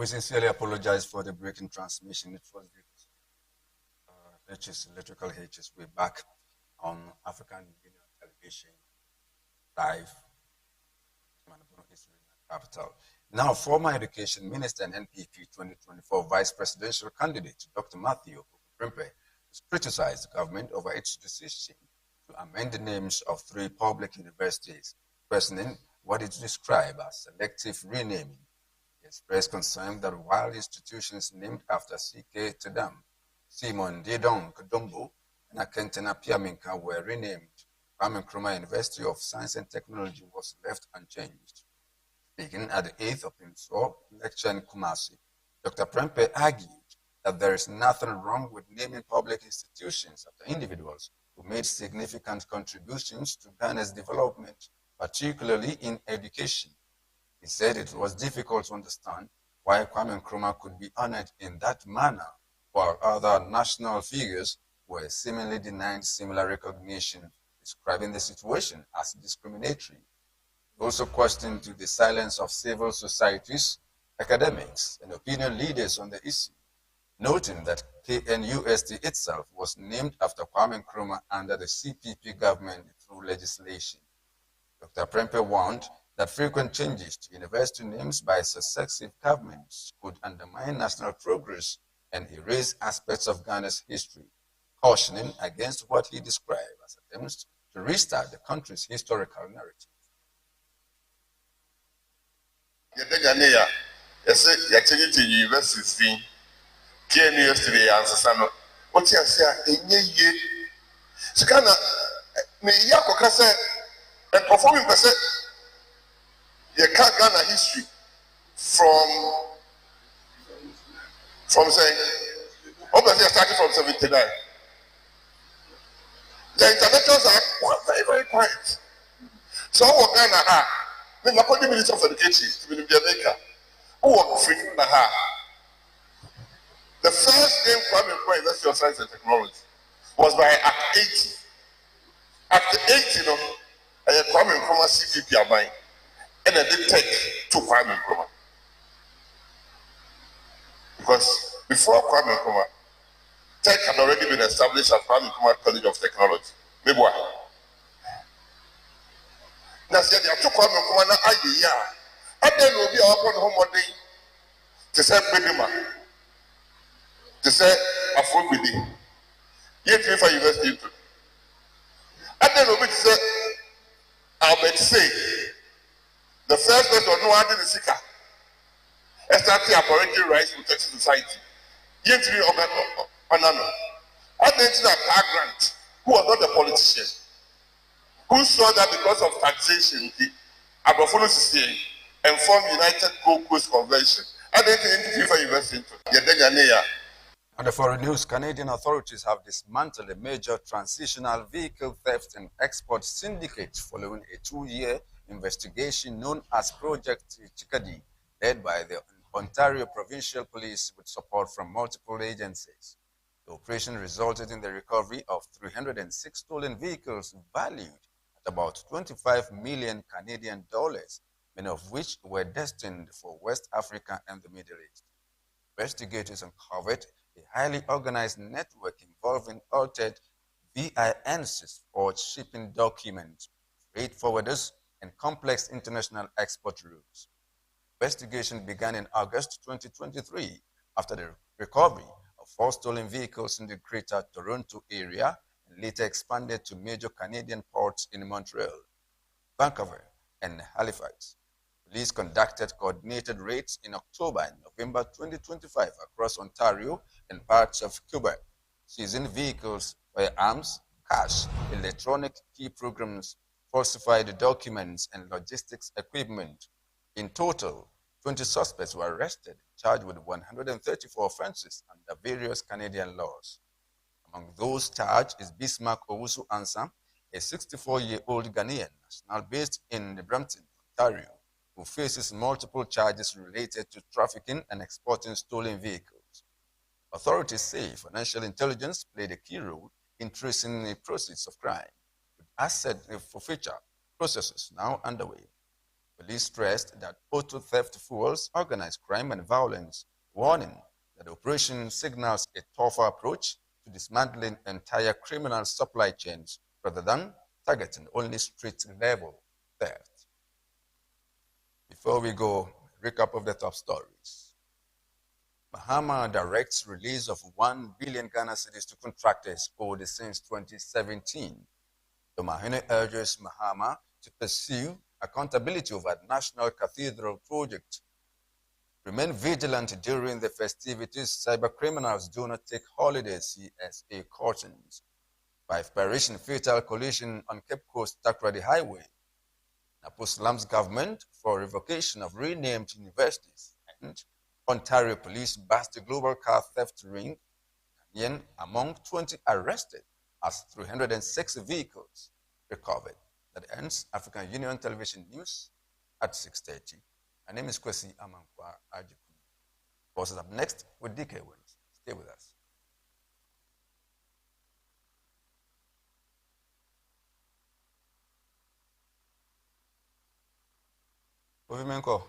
We sincerely apologize for the breaking transmission. It was H's, electrical H's. We're back on African Union Television live in the capital. Now, former Education Minister and NPP 2024 Vice Presidential candidate Dr. Matthew Prempeh has criticized the government over its decision to amend the names of 3 public universities, questioning what it described as selective renaming. He expressed concern that while institutions named after C.K. Tedam, Simon Dedong Kadombo, and Akentena Piaminka were renamed, Kwame Nkrumah University of Science and Technology was left unchanged. Speaking at the 8th of Pinso lecture in Kumasi, Dr. Prempeh argued that there is nothing wrong with naming public institutions after individuals who made significant contributions to Ghana's development, particularly in education. He said it was difficult to understand why Kwame Nkrumah could be honored in that manner, while other national figures were seemingly denied similar recognition, describing the situation as discriminatory. He also questioned the silence of civil societies, academics, and opinion leaders on the issue, noting that KNUST itself was named after Kwame Nkrumah under the CPP government through legislation. Dr. Prempeh warned that frequent changes to university names by successive governments could undermine national progress and erase aspects of Ghana's history, cautioning against what he described as attempts to restart the country's historical narrative. You can't Ghana history from saying, obviously starting from 79. The intellectuals are very, very quiet. So what Ghana the Nakodi Minister of Education, to be Jamaica, who was freaking the first name Kwame Nkrumah University of Science and Technology was by Act 80. Act 80, you know, Kwame Nkrumah CPP Amai, and I did take to Kwame Nkrumah. Because before Kwame Nkrumah, Tech had already been established at Kwame Nkrumah College of Technology. Maybe now, said they took Kwame Nkrumah na aye and then will be our home day to say Bedima, to say Afubidi, yet for university. And then will be to say Albert say the first person no one did the seeker. Starting operating rights protection society. Yet we Onano. And then to that grant, who was not a politician, who saw that because of taxation, the Abafolo CCA and formed United Gold Coast Convention. And then the FIFA invested into On the foreign news, Canadian authorities have dismantled a major transitional vehicle theft and export syndicate following a 2-year investigation known as Project Chikadi, led by the Ontario Provincial Police with support from multiple agencies. The operation resulted in the recovery of 306 stolen vehicles valued at about 25 million Canadian dollars, many of which were destined for West Africa and the Middle East. Investigators uncovered a highly organized network involving altered VINs for shipping documents, freight forwarders, and complex international export routes. Investigation began in August 2023 after the recovery of 4 stolen vehicles in the Greater Toronto area and later expanded to major Canadian ports in Montreal, Vancouver, and Halifax. Police conducted coordinated raids in October and November 2025 across Ontario and parts of Quebec, seizing vehicles, firearms, cash, electronic key programs, falsified documents, and logistics equipment. In total, 20 suspects were arrested, charged with 134 offenses under various Canadian laws. Among those charged is Bismarck Owusu Ansah, a 64-year-old Ghanaian national based in Brampton, Ontario, who faces multiple charges related to trafficking and exporting stolen vehicles. Authorities say financial intelligence played a key role in tracing the proceeds of crime, with asset forfeiture processes now underway. Police stressed that auto theft fuels organized crime and violence, warning that the operation signals a tougher approach to dismantling entire criminal supply chains rather than targeting only street-level theft. Before we go, recap of the top stories. Mahama directs release of 1 billion Ghana cedis to contractors owed since 2017. The Mahine urges Mahama to pursue accountability over National Cathedral project. Remain vigilant during the festivities. Cybercriminals do not take holidays, CSA cautions. By expiration, fatal collision on Cape Coast Takrady Highway. Napo slams government for revocation of renamed universities. And Ontario police bust a global car theft ring. Ghanaian among 20 arrested as 306 vehicles recovered. That ends African Union Television News at 6:30. My name is Kwesi Amankwa Ajikun. Boss is up next with DK Wins. Stay with us. Ovimenko.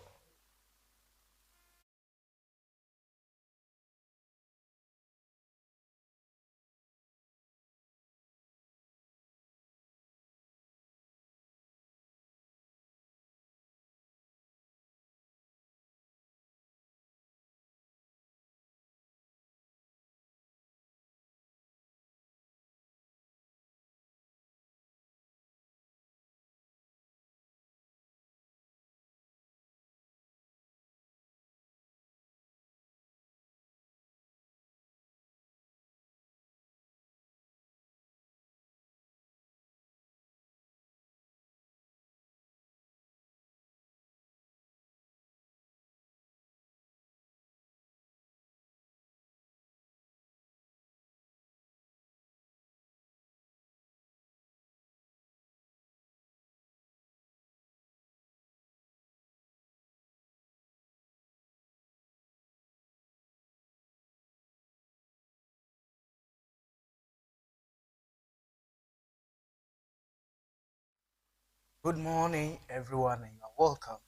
Good morning, everyone, and you're welcome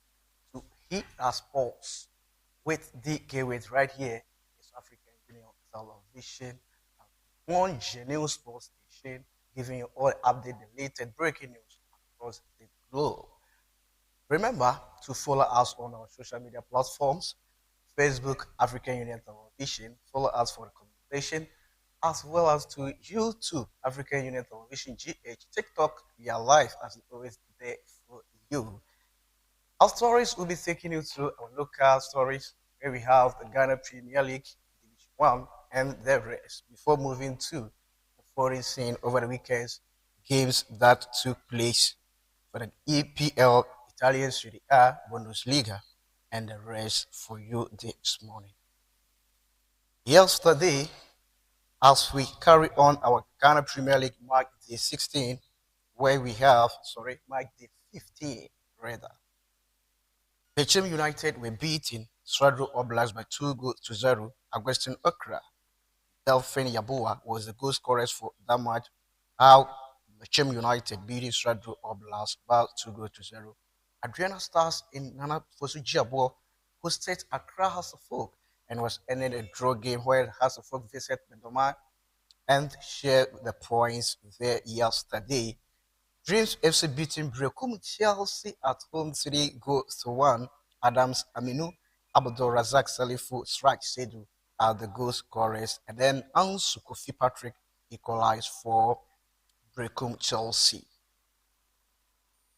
to Hit Us Pulse with DK with right here. It's African Union Television, one genuine sports station, giving you all update the latest breaking news across the globe. Remember to follow us on our social media platforms: Facebook, African Union Television. Follow us for the communication, as well as to YouTube, African Union Television GH, TikTok. We are live as always there for you. Our stories will be taking you through our local stories where we have the Ghana Premier League, Division 1, and the rest before moving to the foreign scene over the weekends, games that took place for the EPL, Italian Serie A, Bundesliga, and the rest for you this morning. Yesterday, as we carry on our Ghana Premier League mark day 16, where we have, mark day 15, rather. Bechem United were beating Stradro Oblast by 2 goals to 0. Augustin Okra, Delphine Yabua was the goal scorers for that match. How Bechem United beating Stradro Oblast by 2 goals to 0. Adriana Stars in Nana Fosu Jiabo hosted Accra House of Folk and was ending a draw game where House of Folk visited Mendoma and shared the points there yesterday. Dreams FC beating Brekum Chelsea at home 3 goals to 1. Adams Aminu, Abdul Razak Salifu, Strike Sedu are the goal scorers. And then Ansu Kofi Patrick equalized for Brekum Chelsea.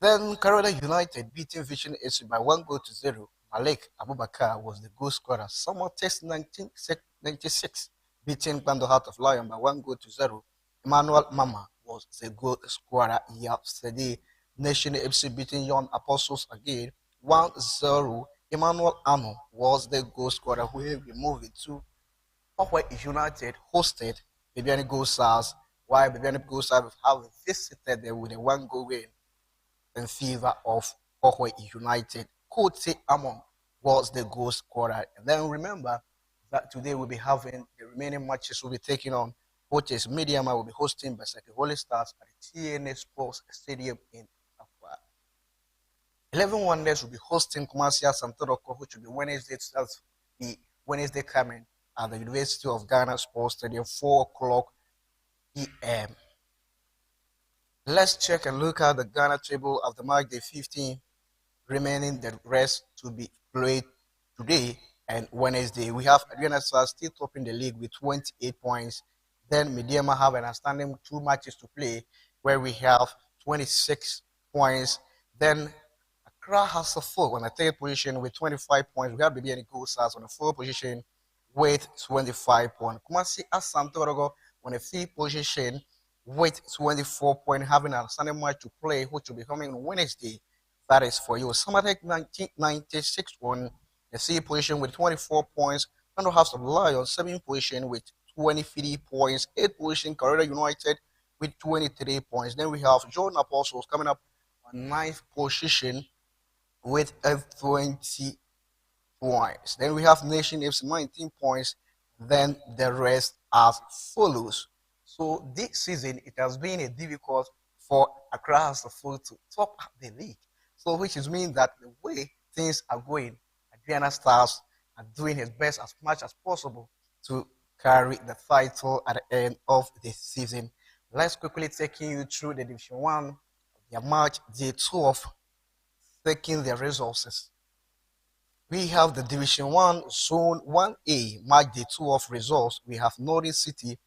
Then Carolina United beating Vision FC by 1 goal to 0. Malik Abubakar was the goal scorer. Summer Test 1996 beating Bando Heart of Lion by 1 goal to 0. Emmanuel Mama was the goal scorer yesterday. Nation FC beating Young Apostles again 1-0. Emmanuel Amo was the goal scorer who we moved it to Ohwe United hosted Bibiani Goal Stars, while Bibiani Goal Stars have visited them with a 1 goal win in favor of Ohwe United. Kote Amon was the goal scorer. And then remember that today we'll be having the remaining matches we'll be taking on, which is Mediama will be hosting Basaki Holy Stars at the TNA Sports Stadium in Accra. 11 Wonders will be hosting Kumasi Santoroko, which will be Wednesday. That's the Wednesday coming at the University of Ghana Sports Stadium, 4 o'clock p.m. Let's check and look at the Ghana table of the match day 15 remaining the rest to be played today and Wednesday. We have Adriana Stars still topping the league with 28 points. Then Mediama have an outstanding 2 matches to play where we have 26 points. Then Accra has a 4 on the third position with 25 points. We have Bibiani Gosas on the 4th position with 25 points. Kumasi Asantorogo on the 5th position with 24 points, having an outstanding match to play, which will be coming on Wednesday. That is for you. Samatek 1996 on the C position with 24 points. Kano House of Lions, 7th position with 23 points. 8th position, Corona United with 23 points. Then we have John Apostles coming up on 9th position with 20 points. Then we have Nation FC 19 points. Then the rest as follows. So this season, it has been a difficult for Accra House of Food to top the league. So which is mean that the way things are going, Adriana Stars are doing his best as much as possible to carry the title at the end of the season. Let's quickly take you through the Division 1, their match day 12, taking their resources. We have the Division 1 Zone 1A match day 12 results. We have Northern City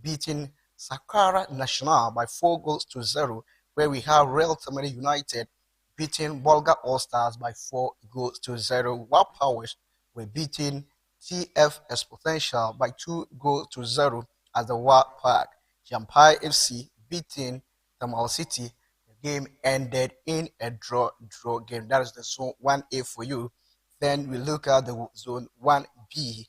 beating Sakara National by 4-0, where we have Real Tamale United beating Bolga All Stars by 4-0. Wild Powers were beating TFS Potential by 2-0 at the Wild Park. Jampai FC beating Tamal City. The game ended in a draw game. That is the Zone 1A for you. Then we look at the Zone 1B.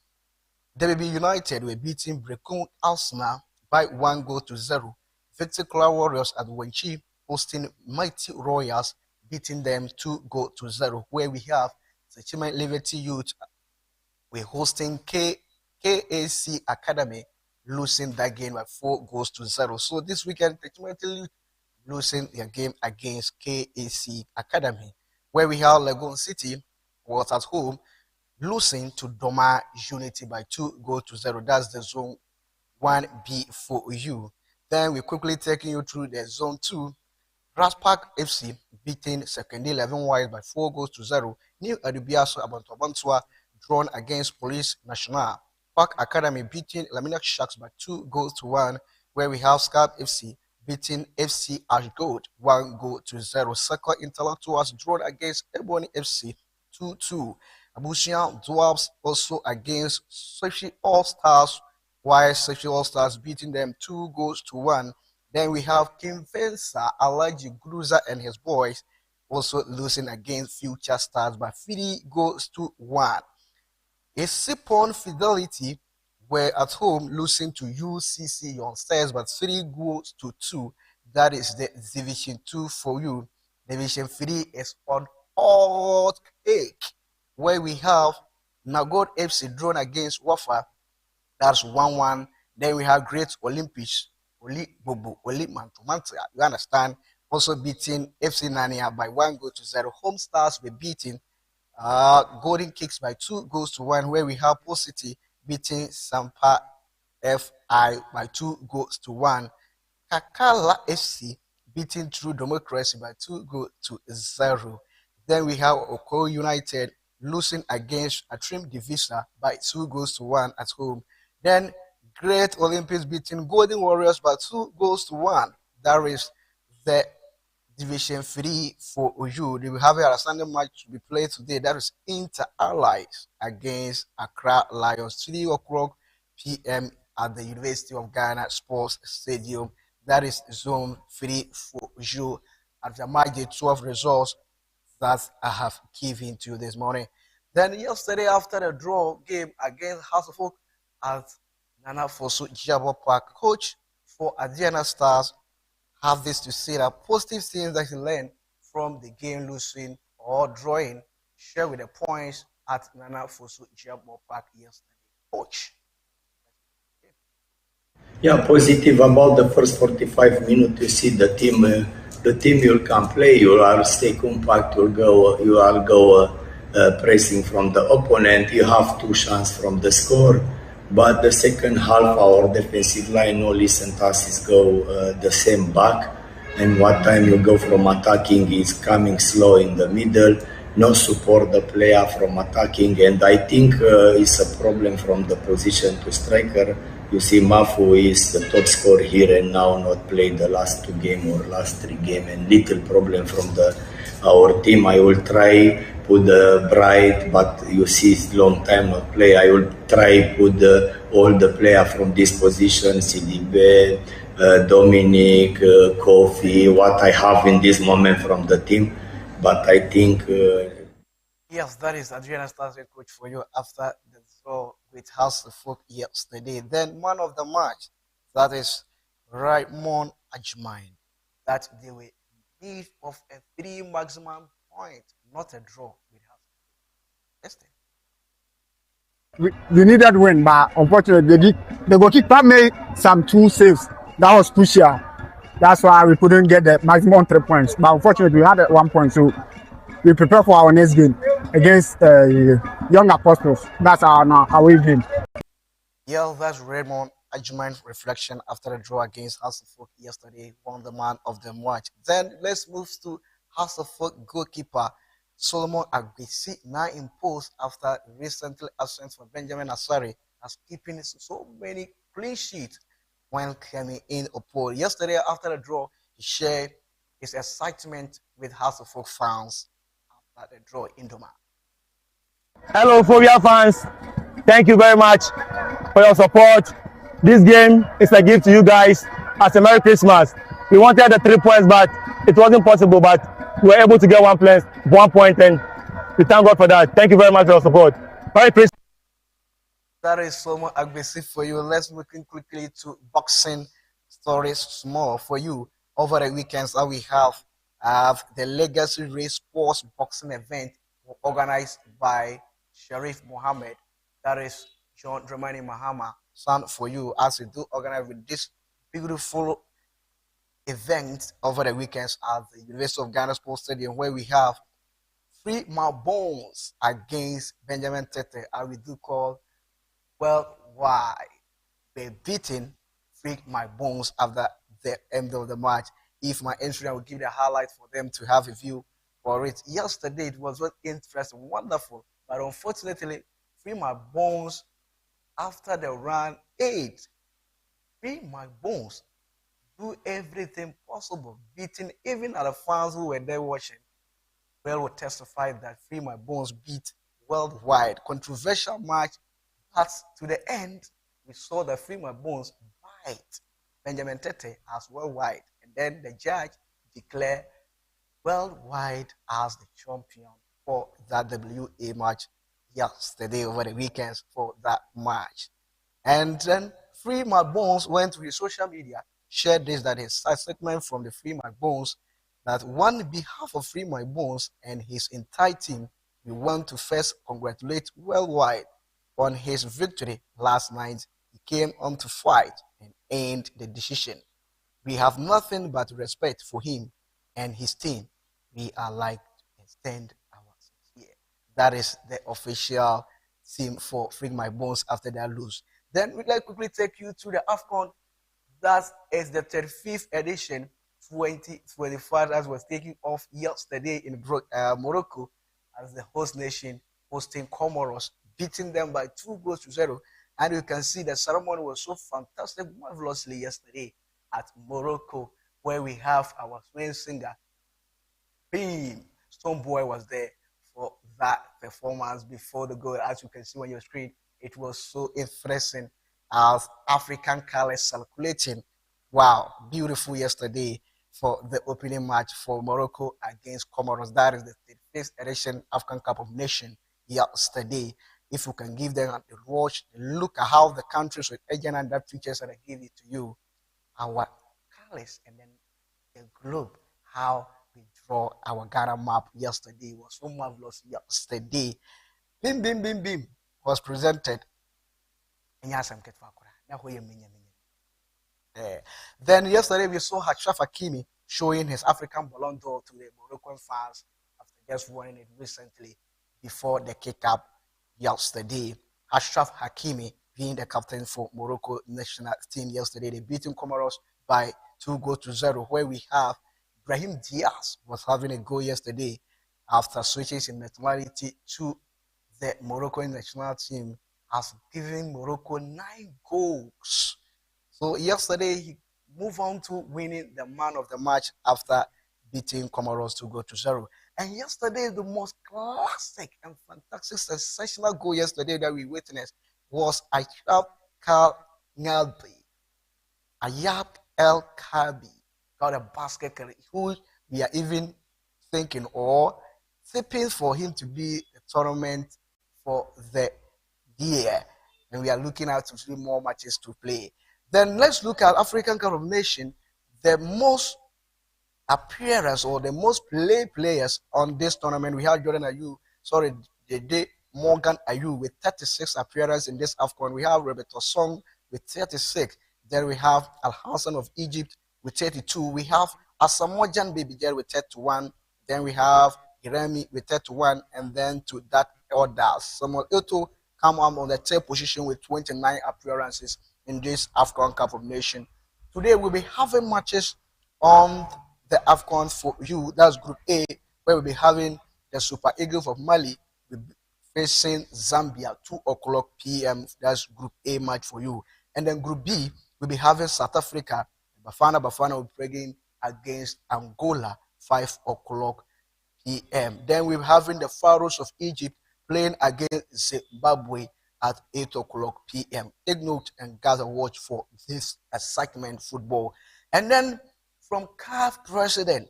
WB United were beating Brekun Arsenal by 1-0. Victor Claw Warriors at Wenchi hosting Mighty Royals, beating them 2-0. Where we have Sechiman Liberty Youth, we're hosting KAC Academy, losing that game by 4-0. So this weekend, Sechiman losing their game against KAC Academy. Where we have Legon City was at home, losing to Doma Unity by 2-0. That's the Zone 1B for you. Then we're quickly taking you through the Zone 2. Raspark FC beating Second 11 Wild by 4-0. New Adubiaso Abantuabantua drawn against Police National. Park Academy beating Laminak Sharks by 2-1, where we have Scab FC beating FC Ashgold 1-0. Circle Intellectuals drawn against Ebony FC 2-2. Abusian Dwarfs also against Sochi All Stars, while Sochi All Stars beating them 2-1. Then we have Kim Fensa, Alaji Gruza and his boys also losing against Future Stars by 3-1. Sipon Fidelity were at home losing to UCC Youngsters by 3-2. That is the Division 2 for you. Division 3 is on hot cake, where we have Nagod FC drawn against Wafa. That's 1-1. Then we have Great Olympics, Oli Bobo, Oli Mantumanta. You understand? Also beating FC Nania by 1-0. Home Stars were beating Golden Kicks by 2-1, where we have Post City beating Sampa FI by 2-1. Kakala FC beating True Democracy by 2-0. Then we have Oko United losing against Atrim Divisa by 2-1 at home. Then Great Olympics beating Golden Warriors by 2-1. That is the Division 3 for you. They will have a Sunday match to be played today. That is Inter Allies against Accra Lions, 3 o'clock p.m. at the University of Ghana Sports Stadium. That is Zone 3 for you. At the match, the 12 results that I have given to you this morning. Then yesterday, after the draw game against House of Folk at Nana Fosu Jabo Park, coach for Adriana Stars have this to say that positive things that he learned from the game losing or drawing share with the points at Nana Fosu Jabo Park yesterday. Coach. Yeah, positive about the first 45 minutes. You see the team the team you can play, you are stay compact, you are go pressing from the opponent, you have two chances from the score. But the second half, our defensive line, no listen to us, is go the same back. And what time you go from attacking is coming slow in the middle, no support the player from attacking. And I think it's a problem from the position to striker. You see, Mafu is the top scorer here and now not played the last 2 games or last 3 games, and little problem from our team. I will try put Bright, but you see long time not play. I will try put all the player from this position, CDB, Dominic, Kofi, what I have in this moment from the team. But I think... Yes, that is Adriana Stasio, coach, for you after the draw with House of Folk yesterday. Then man of the match, that is Raymond Ajmain, that they were in need of a 3 maximum point, not a draw with House of Folk. We needed win, but unfortunately, the goalkeeper made some 2 saves. That was crucial. That's why we couldn't get the maximum 3 points. But unfortunately, we had 1 point, so we prepare for our next game against Young Apostles. That's our away game. Yeah, that's Raymond Ajman's reflection after the draw against House of Folk yesterday, won the man of the match. Then let's move to House of Folk goalkeeper Solomon Agbesi, now imposed after recently absent for Benjamin Asari, as keeping so many clean sheets when coming in Oppo. Yesterday, after the draw, he shared his excitement with House of Folk fans after the draw in Doma. Hello, Phobia fans. Thank you very much for your support. This game is a gift to you guys as a Merry Christmas. We wanted the 3 points, but it wasn't possible. But we were able to get 1 point, and we thank God for that. Thank you very much for your support. Merry Christmas. That is Solomon Agbesi for you. Let's move quickly to boxing stories small for you. Over the weekends that we have the Legacy Race Sports boxing event organized by Sharif Mohammed. That is John Dramani Mahama, son for you, as we do organize with this beautiful event over the weekends at the University of Ghana Sports Stadium, where we have Free My Bones against Benjamin Tete, as we do call worldwide. They beating Free My Bones after the end of the match. If my Instagram will give the highlight for them to have a view for it. Yesterday it was very interesting, wonderful, but unfortunately, Free My Bones after the round 8, Free My Bones do everything possible, beating even the fans who were there watching. Well, will testify that Free My Bones beat worldwide. Controversial match, but to the end, we saw that Free My Bones bite Benjamin Tete as worldwide, and then the judge declared worldwide as the champion for that WA match yesterday over the weekends for that match. And then Free My Bones went to his social media, shared this, that his statement from the Free My Bones, that on behalf of Free My Bones and his entire team, we want to first congratulate worldwide on his victory last night. He came on to fight and end the decision. We have nothing but respect for him and his team. We are like to extend our sincere. That is the official team for Free My Bones after their lose. Then we'd like to quickly take you to the AFCON. That is the 35th edition, 2025, as was taking off yesterday in Morocco as the host nation hosting Comoros, beating them by 2-0. And you can see the ceremony was so fantastic, marvelously yesterday at Morocco, where we have our swing singer, Beam Stoneboy, was there for that performance before the goal. As you can see on your screen, it was so interesting as African colors circulating. Wow, beautiful yesterday for the opening match for Morocco against Comoros. That is the 35th edition African Cup of Nations yesterday. If you can give them a watch, look at how the countries with agent and that pictures that I give it to you, our colors, and then the globe, how we draw our Ghana map yesterday was so marvelous yesterday. Bim Bim Bim Bim was presented. Then yesterday we saw Hachraf Hakimi showing his African Ballon d'Or to the Moroccan fans after just winning it recently before the kick-up yesterday. Ashraf Hakimi being the captain for Morocco national team yesterday. They beat Comoros by 2-0, where we have Brahim Diaz was having a goal yesterday after switching his nationality to the Moroccan national team, has given Morocco 9 goals. So yesterday he moved on to winning the man of the match after beating Comoros 2-0. And yesterday, the most classic and fantastic, sensational goal yesterday that we witnessed was Ayab El Kabi got a basket who we are even thinking or tipping for him to be the tournament for the year. And we are looking at to see more matches to play. Then let's look at African Cup of Nations. The most appearance or the most players on this tournament, we have Morgan Ayew with 36 appearances in this AFCON. We have Roberto Song with 36. Then we have Al Hassan of Egypt with 32. We have Asamoah Gyan Baby Girl with 31. Then we have Iremi with 31. And then to that order, Samuel Eto'o come on the third position with 29 appearances in this AFCON Cup of Nations. Today we'll be having matches on the AFCON for you. That's Group A, where we'll be having the Super Eagles of Mali facing Zambia, 2:00 p.m. That's Group A match for you. And then Group B, we'll be having South Africa. Bafana will be playing against Angola, 5:00 p.m. Then we're having the Pharaohs of Egypt playing against Zimbabwe at 8:00 p.m. Take note and gather watch for this excitement football. And then from CAF President,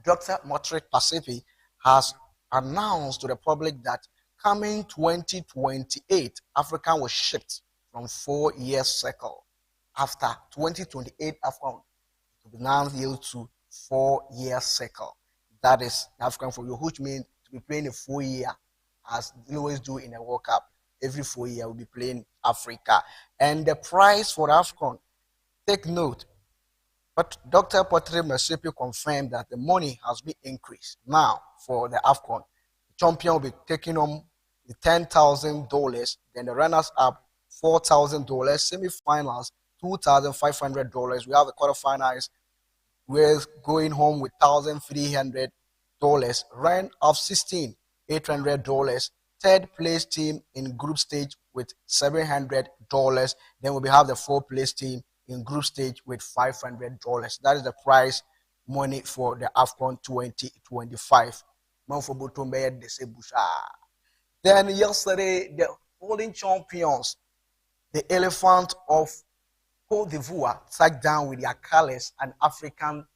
Dr. Motrick Pacific has announced to the public that coming 2028, Africa will shift from 4-year cycle. After 2028 AFCON, it will be now yield to 4-year cycle. That is African for you, which means to be playing a 4-year, as they always do in a World Cup. Every 4 years, we'll be playing Africa. And the prize for AFCON, take note, but Dr. Patrick Masipi confirmed that the money has been increased. Now, for the AFCON, the champion will be taking home the $10,000, then the runners-up, $4,000, semi-finals, $2,500. We have the quarterfinals, we're going home with $1,300, round of 16, $800, third place team in group stage with $700. Then we'll have the fourth place team in group stage with $500. That is the prize money for the AFCON 2025. Then yesterday, the holding champions, the Elephant of Cote d'Ivoire, sat down with their colors, and African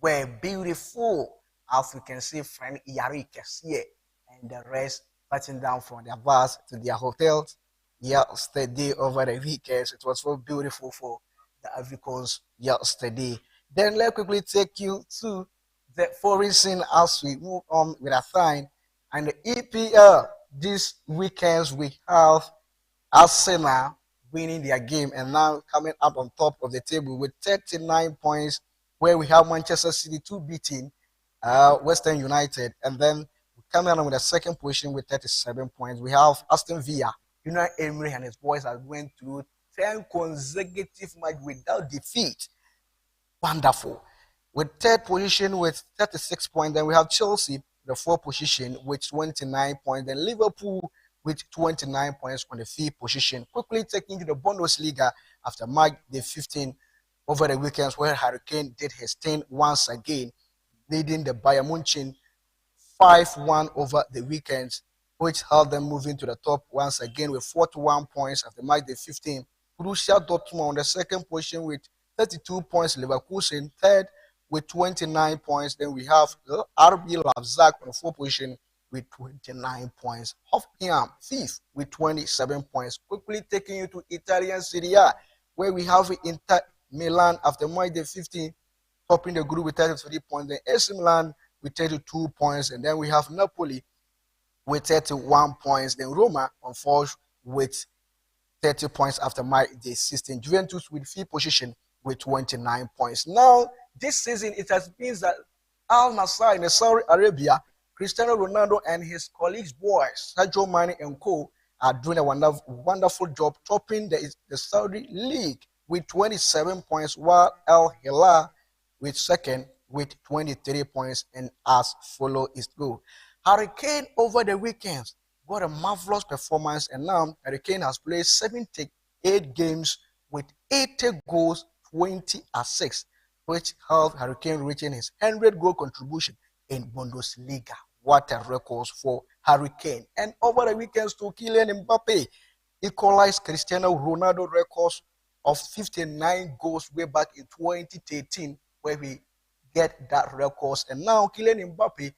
were beautiful. As we can see, friend Yari Kessie and the rest sitting down from their bars to their hotels yesterday over the weekends. It was so beautiful for the Africans yesterday. Then let's quickly take you to the foreign scene as we move on with a sign. And the EPL, this weekends we have Arsenal winning their game and now coming up on top of the table with 39 points, where we have Manchester City 2 beating Western United, and then coming on with the second position with 37 points. We have Aston Villa. Emery and his boys are going through 10 consecutive matches without defeat. Wonderful. With third position with 36 points, then we have Chelsea, the fourth position with 29 points, then Liverpool with 29 points on the fifth position. Quickly taking to the Bundesliga after match day 15 over the weekends, where Hurricane did his thing once again, leading the Bayern Munich 5-1 over the weekends, which held them moving to the top once again with 41 points after match day 15. Borussia Dortmund on the second position with 32 points. Leverkusen third with 29 points. Then we have RB Leipzig on the fourth position with 29 points. Hoffenheim fifth with 27 points. Quickly taking you to Italian Serie A, where we have Inter Milan after match day 15, topping the group with 33 points. Then AC Milan with 32 points. And then we have Napoli with 31 points. Then Roma on fourth with 30 points after match day 16. Juventus with fifth position with 29 points. Now, this season it has been that Al Nassr in Saudi Arabia, Cristiano Ronaldo and his colleagues, boys, Sadio Mane and co, are doing a wonderful job topping the Saudi League with 27 points, while Al Hilal with second with 23 points, and as follow is go. Hurricane over the weekends got a marvelous performance, and now Hurricane has played 78 games with 80 goals, 20 assists, which helped Hurricane reaching his 100-goal contribution in Bundesliga. What a record for Hurricane. And over the weekends, to Kylian Mbappe equalized Cristiano Ronaldo records of 59 goals way back in 2013, where we get that records. And now Kylian Mbappe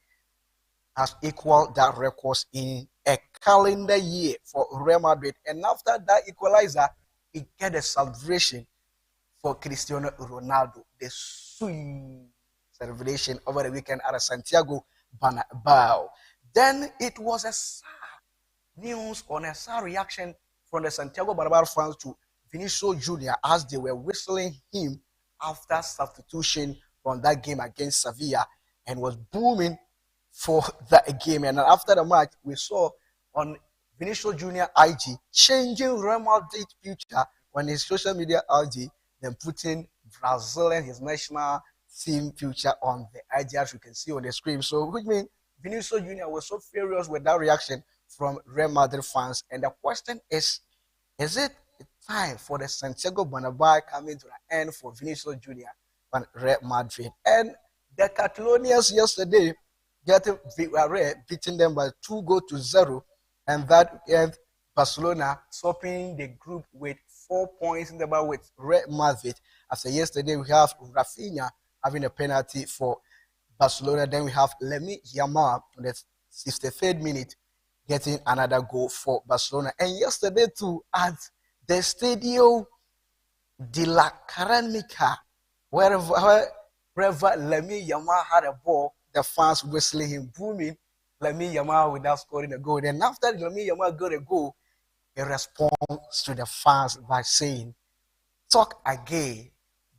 has equaled that records in a calendar year for Real Madrid. And after that equalizer, he get a celebration for Cristiano Ronaldo, the sweet celebration over the weekend at Santiago Bernabeu. Then it was a sad news on a sad reaction from the Santiago Bernabeu fans to Vinicius Jr. as they were whistling him after substitution from that game against Sevilla, and was booming for that game. And after the match, we saw on Vinicius Jr. IG changing Real Madrid future on his social media IG, then putting Brazil and his national team future on the IG, as you can see on the screen. So, which means Vinicius Jr. was so furious with that reaction from Real Madrid fans. And the question is it time for the Santiago Bernabeu coming to the end for Vinicius Jr. and Real Madrid? And the Catalonians yesterday getting beating them by 2-0, and that ended Barcelona topping the group with 4 points in the bar with Real Madrid. After yesterday, we have Rafinha having a penalty for Barcelona. Then we have Lamine Yamal on the 63rd minute getting another goal for Barcelona. And yesterday too, at the Estadio de la Ceramica, wherever Lamine Yamal had a ball, the fans whistling him, booming Lamine Yamal without scoring a goal. Then after Lamine Yamal got a goal, he responds to the fans by saying, "Talk again,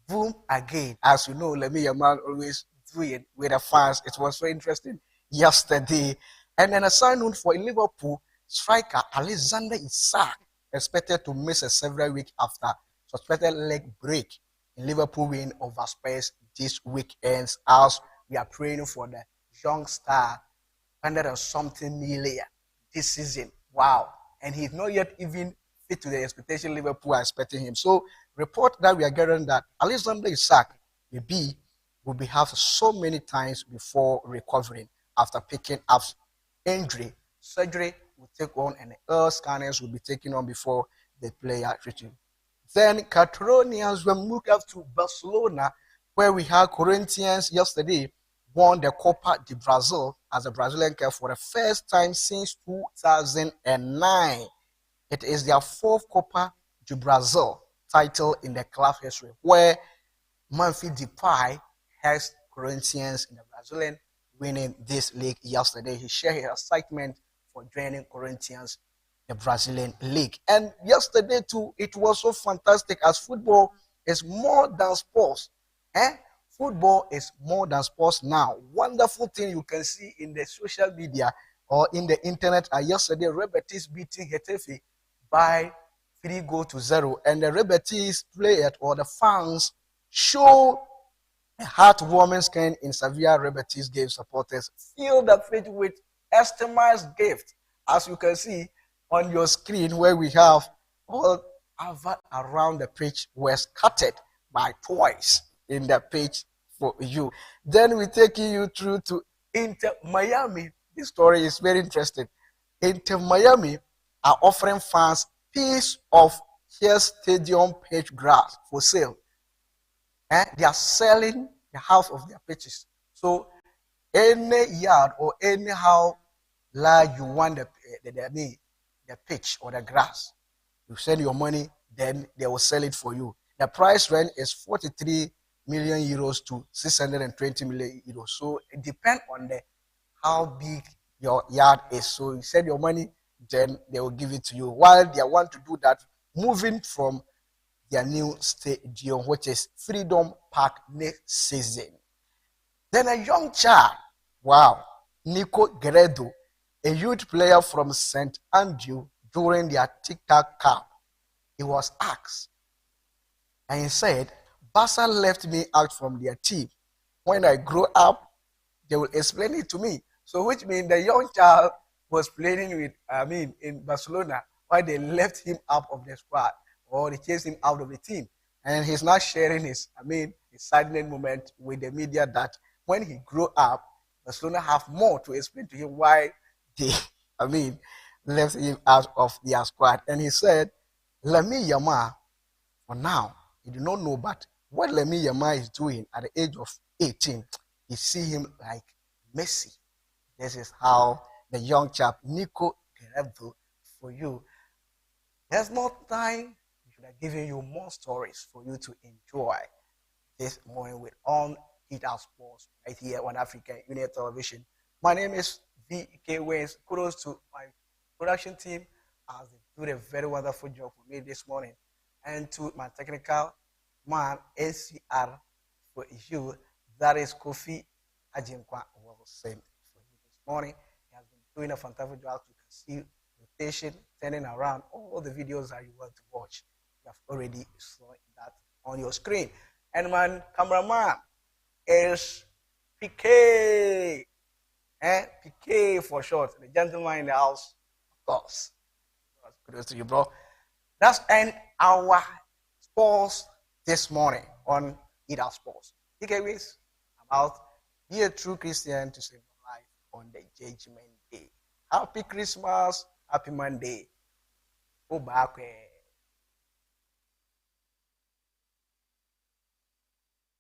boom again." As you know, Lamine Yamal always do it with the fans. It was so interesting yesterday. And then a sign note for Liverpool striker Alexander Isak expected to miss a several weeks after suspected leg break in Liverpool win over Spurs this weekend, as we are praying for the young star, 100-something million this season. Wow. And he's not yet even fit to the expectation Liverpool are expecting him. So report that we are getting that Alexander Isak will be have so many times before recovering after picking up injury. Surgery will take on, and the scanners will be taken on before the player treated. Then Catalonians will move up to Barcelona, where we had Corinthians yesterday won the Copa de Brazil as a Brazilian club for the first time since 2009. It is their fourth Copa de Brazil title in the club history, where Memphis Depay has Corinthians in the Brazilian winning this league yesterday. He shared his excitement for joining Corinthians, the Brazilian league. And yesterday too, it was so fantastic, as football is more than sports. Football is more than sports now. Wonderful thing you can see in the social media or in the internet. Yesterday, Real Betis beating Getafe by 3-0, and the Real Betis players or the fans show a heartwarming kind in Sevilla. Real Betis gave supporters feel the faith with customized gift, as you can see on your screen, where we have all around the pitch were scattered by toys in the pitch for you. Then we take you through to Inter Miami. This story is very interesting. Inter Miami are offering fans piece of their stadium pitch grass for sale. And they are selling the half of their pitches. So any yard or anyhow large you want the pitch or the grass, you send your money, then they will sell it for you. The price range is 43 million euros to 620 million euros. So it depends on how big your yard is. So you send your money, then they will give it to you. While they want to do that, moving from their new stadium, which is Freedom Park next season. Then a young child, wow, Nico Guerrero, a youth player from St. Andrew during their TikTok Cup, he was asked, and he said, Barca left me out from their team. When I grow up, they will explain it to me. So which means the young child was playing with, in Barcelona, while they left him out of the squad, or they chased him out of the team. And he's not sharing his saddening moment with the media that when he grew up, Barcelona have more to explain to him why they, left him out of their squad. And he said, Lamine Yamal, for now, he do not know, but what Lamine Yamal is doing at the age of 18, he see him like Messi. This is how the young chap, Nico Guerrero, for you. There's more time. We should have given you more stories for you to enjoy this morning with On Eat Our Sports right here on African Union Television. My name is VK Waynes. Kudos to my production team as they do a very wonderful job for me this morning. And to my technical man, NCR, for you, that is Kofi Ajinkwa Wilson for you this morning. He has been doing a fantastic job. You can see rotation, turning around, all the videos that you want to watch. You have already saw that on your screen. And my cameraman is PK. PK for short. The gentleman in the house, of course. Kudos to you, bro. That's end our sports this morning on Eat Our Sports. Takeaways about be a true Christian to save your life on the Judgment Day. Happy Christmas, happy Monday. Go back.